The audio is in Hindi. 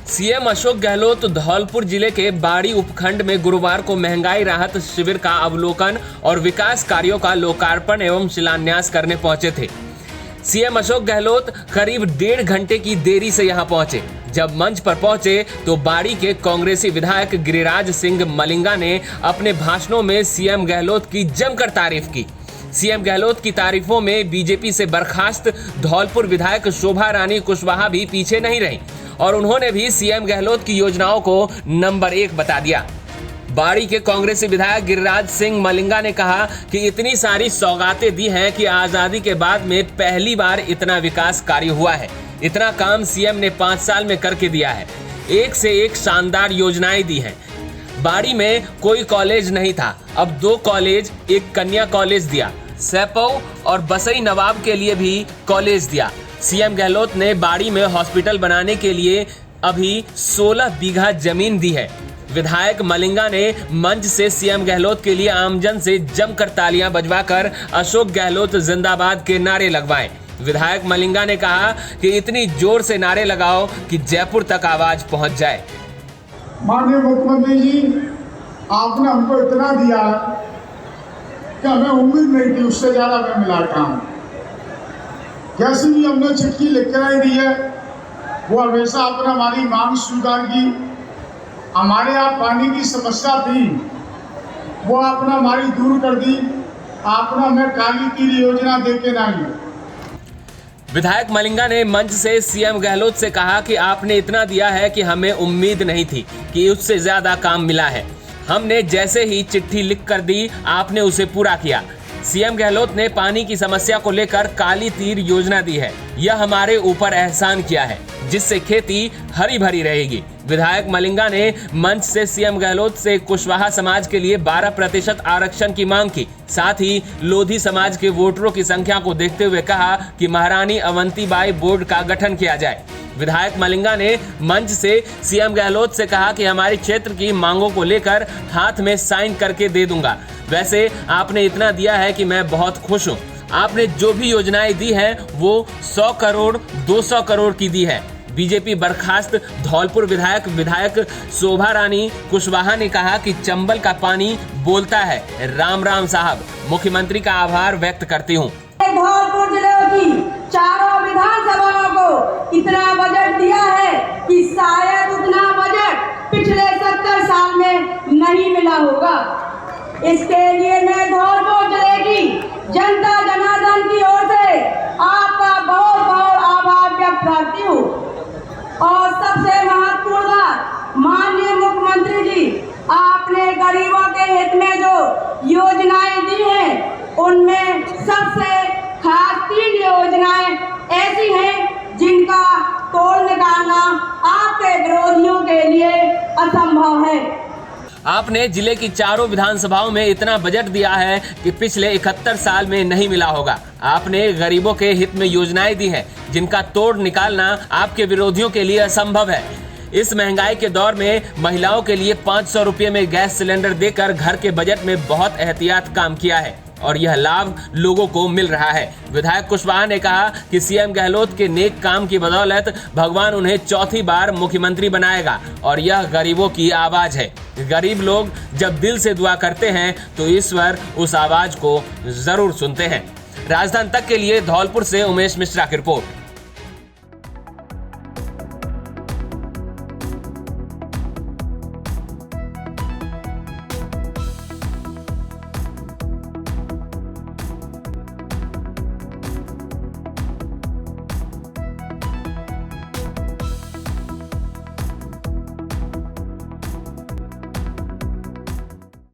सीएम अशोक गहलोत धौलपुर जिले के बाड़ी उपखंड में गुरुवार को महंगाई राहत शिविर का अवलोकन और विकास कार्यों का लोकार्पण एवं शिलान्यास करने पहुंचे थे। सीएम अशोक गहलोत करीब 1.5 घंटे की देरी से यहां पहुंचे। जब मंच पर पहुंचे तो बाड़ी के कांग्रेसी विधायक गिरिराज सिंह मलिंगा ने अपने भाषणों में सीएम गहलोत की जमकर तारीफ की। सीएम गहलोत की तारीफों में बीजेपी से बर्खास्त धौलपुर विधायक शोभा रानी कुशवाहा भी पीछे नहीं रही और उन्होंने भी सीएम गहलोत की योजनाओं को नंबर 1 बता दिया। बाड़ी के कांग्रेसी विधायक गिरिराज सिंह मलिंगा ने कहा कि इतनी सारी सौगातें दी हैं कि आजादी के बाद में पहली बार इतना विकास कार्य हुआ है। इतना काम सीएम ने 5 साल में करके दिया है। एक से एक शानदार योजनाएं दी हैं। बाड़ी में कोई कॉलेज नहीं था, अब 2 कॉलेज, एक कन्या कॉलेज दिया। सैपौ और बसई नवाब के लिए भी कॉलेज दिया। सीएम गहलोत ने बाड़ी में हॉस्पिटल बनाने के लिए अभी 16 बीघा जमीन दी है। विधायक मलिंगा ने मंच से सीएम गहलोत के लिए आमजन से जमकर तालियां बजवाकर अशोक गहलोत जिंदाबाद के नारे लगवाए। विधायक मलिंगा ने कहा कि इतनी जोर से नारे लगाओ कि जयपुर तक आवाज पहुंच जाए। माननीय मुख्यमंत्री जी, आपने हमको इतना दिया कि हमें उम्मीद नहीं थी, उससे ज्यादा हमें मिला काम। जैसे भी हमने चिट्ठी लिखकर ही दी है, वो हमेशा आपने हमारी मांग स्वीकार की। हमारे यहाँ पानी की समस्या थी, वो आपने हमारी दूर कर दी। आपने हमें काली तीर योजना देके नहीं। विधायक मलिंगा ने मंच से सीएम गहलोत से कहा कि आपने इतना दिया है कि हमें उम्मीद नहीं थी कि उससे ज्यादा काम मिला है। हमने जैसे ही चिट्ठी लिख कर दी, आपने उसे पूरा किया। सीएम गहलोत ने पानी की समस्या को लेकर काली तीर योजना दी है। यह हमारे ऊपर एहसान किया है, जिससे खेती हरी भरी रहेगी। विधायक मलिंगा ने मंच से सीएम गहलोत से कुशवाहा समाज के लिए 12% आरक्षण की मांग की। साथ ही लोधी समाज के वोटरों की संख्या को देखते हुए कहा कि महारानी अवंतीबाई बोर्ड का गठन किया जाए। विधायक मलिंगा ने मंच से सीएम गहलोत से कहा कि हमारे क्षेत्र की मांगों को लेकर हाथ में साइन करके दे दूंगा। वैसे आपने इतना दिया है कि मैं बहुत खुश हूं। आपने जो भी योजनाएं दी हैं वो 100 करोड़ 200 करोड़ की दी है। बीजेपी बर्खास्त धौलपुर विधायक शोभा रानी कुशवाहा ने कहा कि चंबल का पानी बोलता है। राम राम साहब, मुख्यमंत्री का आभार व्यक्त करती हूँ। धौलपुर जिले की चारों विधानसभाओं को इतना बजट दिया है कि शायद उतना बजट पिछले 70 साल में नहीं मिला होगा। इसके लिए मैं धौलपुर जिले की जनता जनार्दन की ओर से आपका बहुत बहुत आभार व्यक्त करती हूँ। और सबसे महत्वपूर्ण बात, माननीय मुख्यमंत्री जी, आपने गरीबों के हित में जो योजनाएं दी हैं, उनमें सबसे खास 3 योजनाएं ऐसी हैं जिनका तोड़ निकालना आपके विरोधियों के लिए असंभव है। आपने जिले की चारों विधानसभाओं में इतना बजट दिया है कि पिछले 71 साल में नहीं मिला होगा। आपने गरीबों के हित में योजनाएं दी हैं जिनका तोड़ निकालना आपके विरोधियों के लिए असंभव है। इस महंगाई के दौर में महिलाओं के लिए 500 रुपये में गैस सिलेंडर देकर घर के बजट में बहुत एहतियात काम किया है और यह लाभ लोगों को मिल रहा है। विधायक कुशवाहा ने कहा कि सीएम गहलोत के नेक काम की बदौलत भगवान उन्हें 4थी बार मुख्यमंत्री बनाएगा और यह गरीबों की आवाज है। गरीब लोग जब दिल से दुआ करते हैं तो ईश्वर उस आवाज को जरूर सुनते हैं। राजधानी तक के लिए धौलपुर से उमेश मिश्रा की रिपोर्ट।